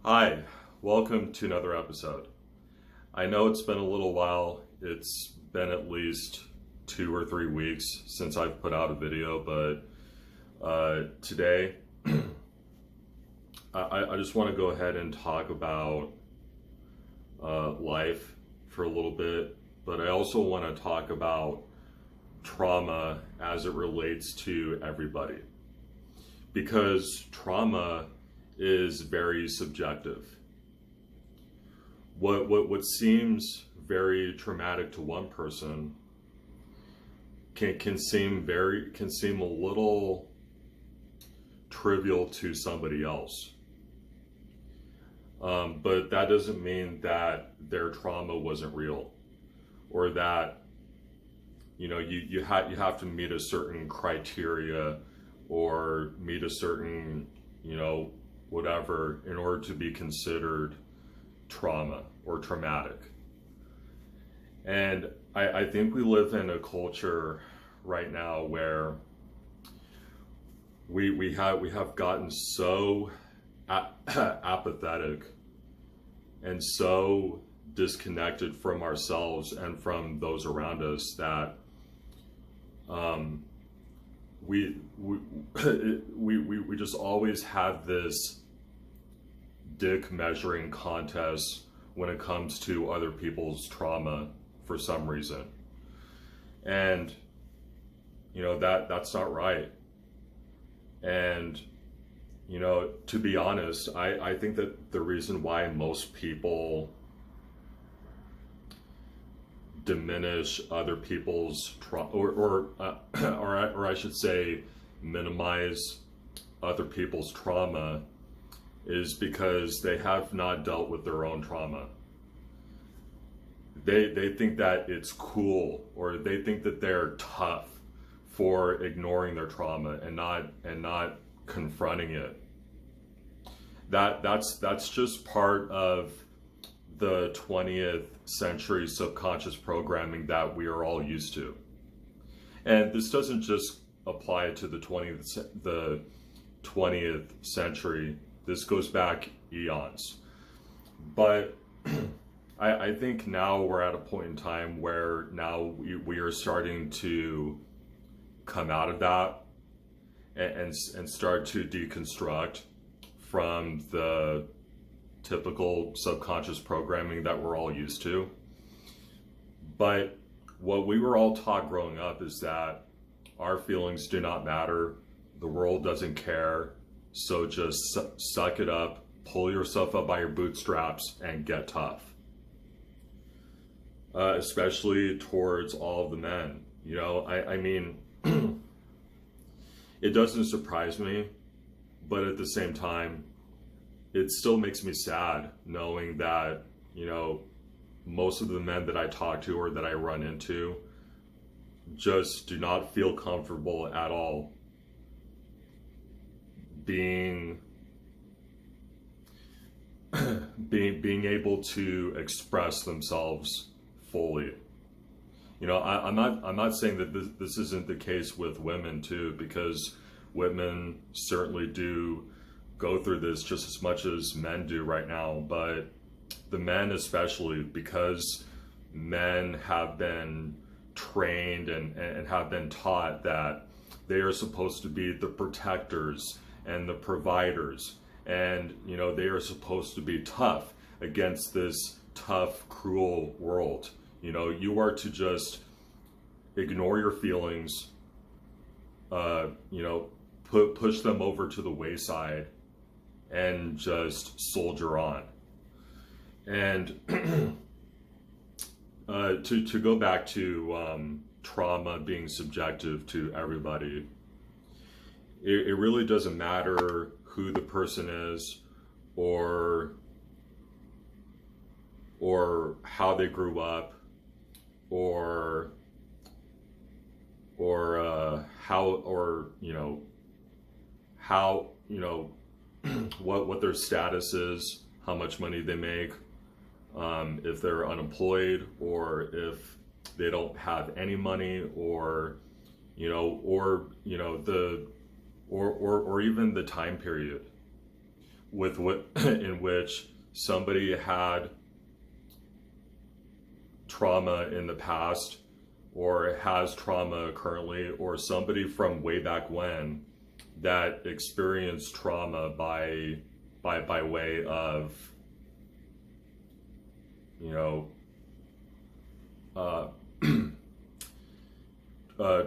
Hi, welcome to another episode. I know it's been a little while. It's been at least 2 or 3 weeks since I've put out a video, but today I just want to go ahead and talk about life for a little bit, but I also want to talk about trauma as it relates to everybody, because trauma is very subjective. What seems very traumatic to one person can seem a little trivial to somebody else. But that doesn't mean that their trauma wasn't real, or that you have to meet a certain criteria or meet a certain whatever in order to be considered trauma or traumatic. And I think we live in a culture right now where we have gotten so apathetic and so disconnected from ourselves and from those around us that we just always have this dick measuring contest when it comes to other people's trauma for some reason. And that's not right. And to be honest, I think that the reason why most people diminish other people's trauma, or I should say minimize other people's trauma, is because they have not dealt with their own trauma. They think that it's cool, or they think that they're tough for ignoring their trauma and not confronting it. That's just part of the 20th century subconscious programming that we are all used to. And this doesn't just apply to the 20th century. This goes back eons. But I think now we're at a point in time where now we are starting to come out of that and start to deconstruct from the typical subconscious programming that we're all used to. But what we were all taught growing up is that our feelings do not matter, the world doesn't care, so just suck it up, pull yourself up by your bootstraps, and get tough. Especially towards all of the men. I mean, it doesn't surprise me, but at the same time, it still makes me sad knowing that, most of the men that I talk to or that I run into just do not feel comfortable at all being able to express themselves fully. I'm not saying that this isn't the case with women too, because women certainly do go through this just as much as men do right now, but the men especially, because men have been trained and have been taught that they are supposed to be the protectors and the providers, and they are supposed to be tough against this tough, cruel world. You are to just ignore your feelings, push them over to the wayside, and just soldier on. And to go back to trauma being subjective to everybody, it really doesn't matter who the person is, or how they grew up, or how what their status is, how much money they make, if they're unemployed, or if they don't have any money, or even the time period. with what in which somebody had trauma in the past or has trauma currently, or somebody from way back when that experienced trauma by way of, you know,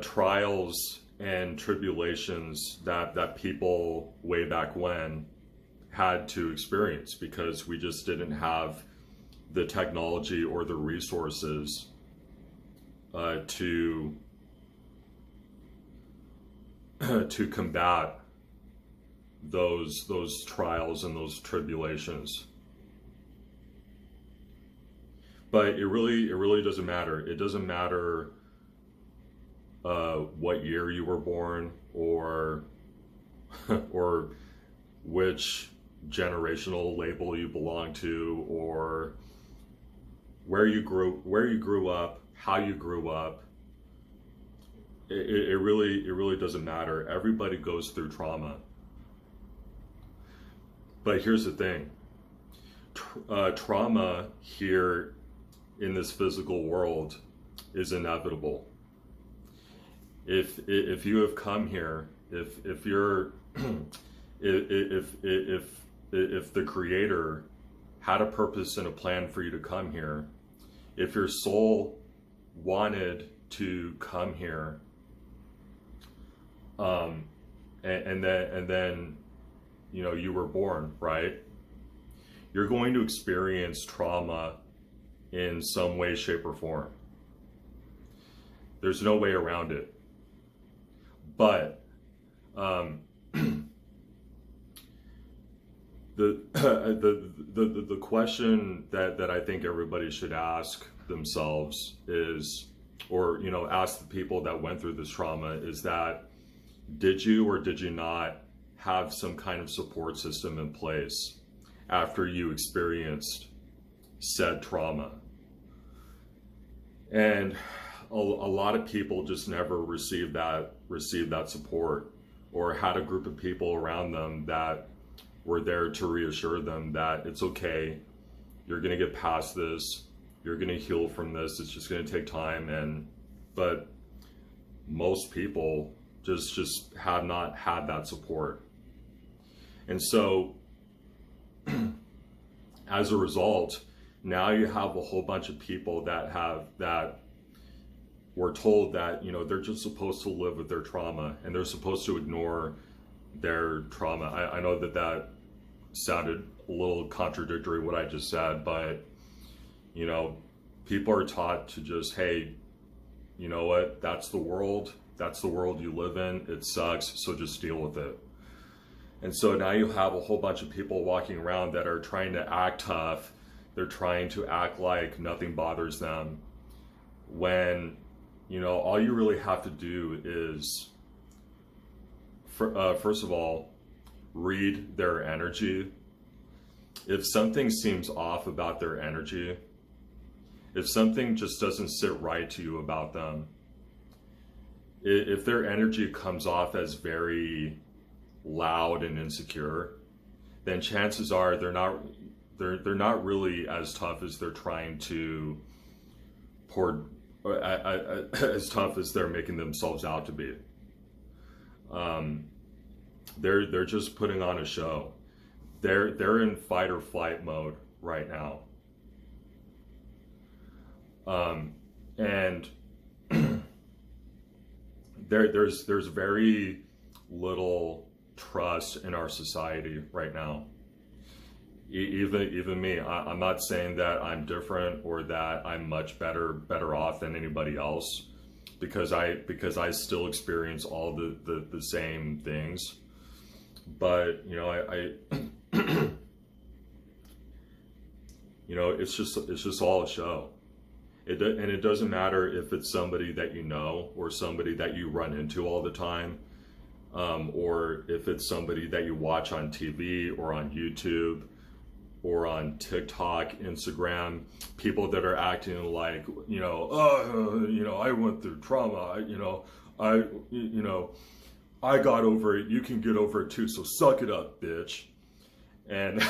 trials and tribulations that people way back when had to experience, because we just didn't have the technology or the resources to combat those trials and those tribulations. But it really doesn't matter. It doesn't matter what year you were born, or or which generational label you belong to, or where you grew up, how you grew up. It really doesn't matter. Everybody goes through trauma. But here's the thing. Trauma here in this physical world is inevitable. If you have come here, if you're if the Creator had a purpose and a plan for you to come here, if your soul wanted to come here, and then you know, you were born, right? You're going to experience trauma in some way, shape, or form. There's no way around it. But the question that I think everybody should ask themselves is, or, you know, ask the people that went through this trauma, is that, did you or did you not have some kind of support system in place after you experienced said trauma? And a lot of people just never received that support, or had a group of people around them that were there to reassure them that it's okay, you're gonna get past this, you're gonna heal from this, it's just gonna take time. But most people just have not had that support. And so as a result, now you have a whole bunch of people that were told that, you know, they're just supposed to live with their trauma and they're supposed to ignore their trauma. I know that sounded a little contradictory, what I just said, but, you know, people are taught to just, hey, you know what, that's the world you live in, it sucks, so just deal with it. And so now you have a whole bunch of people walking around that are trying to act tough, they're trying to act like nothing bothers them, when, you know, all you really have to do is, first of all, read their energy. If something seems off about their energy, if something just doesn't sit right to you about them, if their energy comes off as very loud and insecure, then chances are they're not really as tough as they're trying to as tough as they're making themselves out to be. They're just putting on a show. They're in fight or flight mode right now. And there's very little trust in our society right now. Even me, I'm not saying that I'm different or that I'm much better off than anybody else, because I still experience all the same things. But, you know, I you know, it's just all a show. And it doesn't matter if it's somebody that you know or somebody that you run into all the time, or if it's somebody that you watch on TV or on YouTube or on TikTok, Instagram, people that are acting like, you know, you know, I went through trauma, you know, I got over it, you can get over it too, so suck it up, bitch. And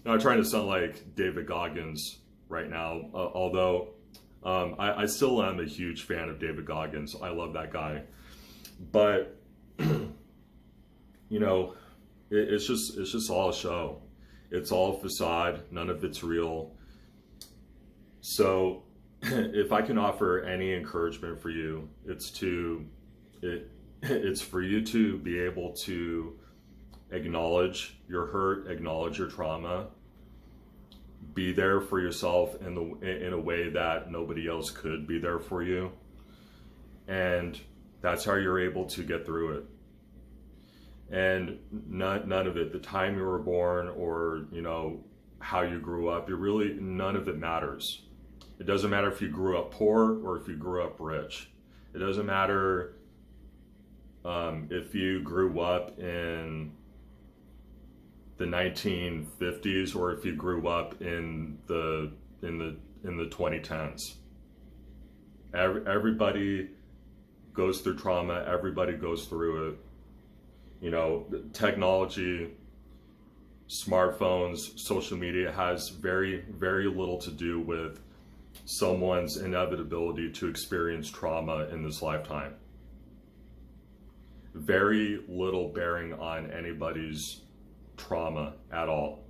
I'm trying to sound like David Goggins right now, although I still am a huge fan of David Goggins. I love that guy. But, you know, it's just all a show. It's all facade. None of it's real. So if I can offer any encouragement for you, it's for you to be able to acknowledge your hurt, acknowledge your trauma, be there for yourself in a way that nobody else could be there for you. And that's how you're able to get through it. And none of it, the time you were born or, you know, how you grew up, none of it matters. It doesn't matter if you grew up poor or if you grew up rich. It doesn't matter if you grew up in the 1950s or if you grew up in the 2010s. Everybody goes through trauma. Everybody goes through it. You know, technology, smartphones, social media has very, very little to do with someone's inevitability to experience trauma in this lifetime. Very little bearing on anybody's trauma at all.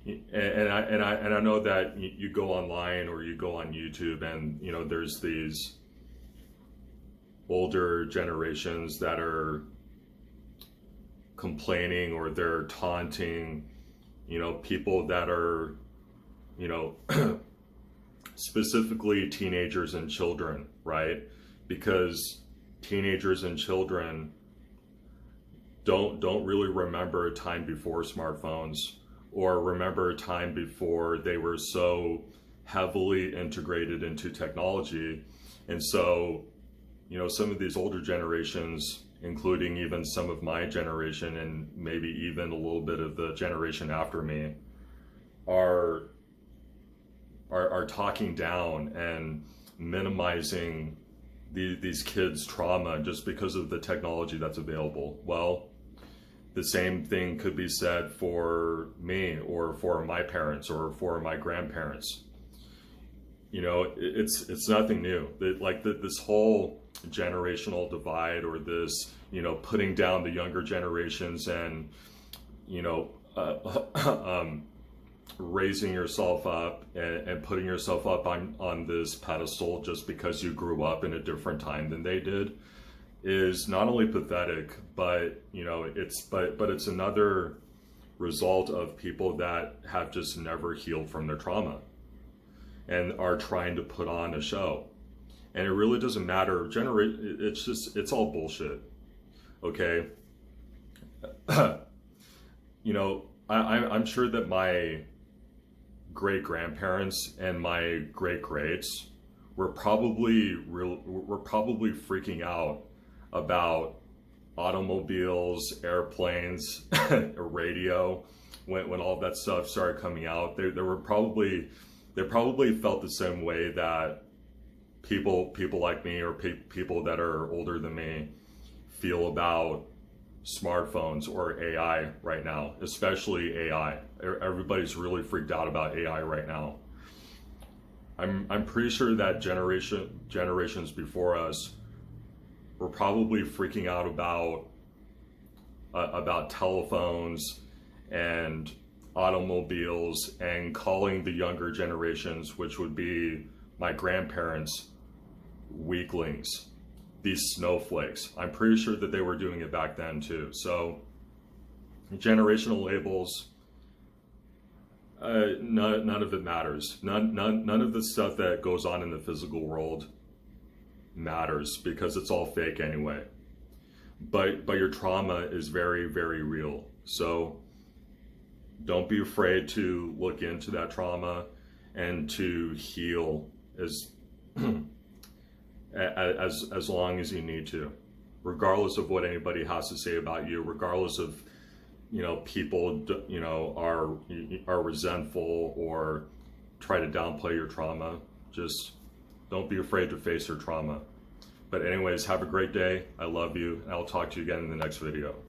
And I know that you go online or you go on YouTube and, you know, there's these older generations that are complaining or they're taunting, you know, people that are, you know, specifically teenagers and children, right? Because teenagers and children don't really remember a time before smartphones or remember a time before they were so heavily integrated into technology. And so, you know, some of these older generations, including even some of my generation and maybe even a little bit of the generation after me, are talking down and minimizing these kids' trauma just because of the technology that's available. Well, the same thing could be said for me or for my parents or for my grandparents. You know, it's nothing new. This whole generational divide or this, you know, putting down the younger generations and, you know, raising yourself up and putting yourself up on this pedestal just because you grew up in a different time than they did is not only pathetic, but, you know, it's another result of people that have just never healed from their trauma and are trying to put on a show. And it really doesn't matter. It's all bullshit. Okay. You know, I'm sure that my great grandparents and my great greats were probably freaking out about automobiles, airplanes, radio when all that stuff started coming out. They probably felt the same way that people like me or people that are older than me feel about smartphones or AI right now, especially AI. Everybody's really freaked out about AI right now. I'm pretty sure that generations before us were probably freaking out about telephones and automobiles and calling the younger generations, which would be my grandparents, weaklings, these snowflakes. I'm pretty sure that they were doing it back then too. So generational labels, none of it matters. None of the stuff that goes on in the physical world matters because it's all fake anyway. But your trauma is very, very real. So don't be afraid to look into that trauma and to heal as long as you need to, regardless of what anybody has to say about you, regardless of, you know, people, you know, are resentful or try to downplay your trauma. Just don't be afraid to face your trauma. But anyways, have a great day. I love you, and I'll talk to you again in the next video.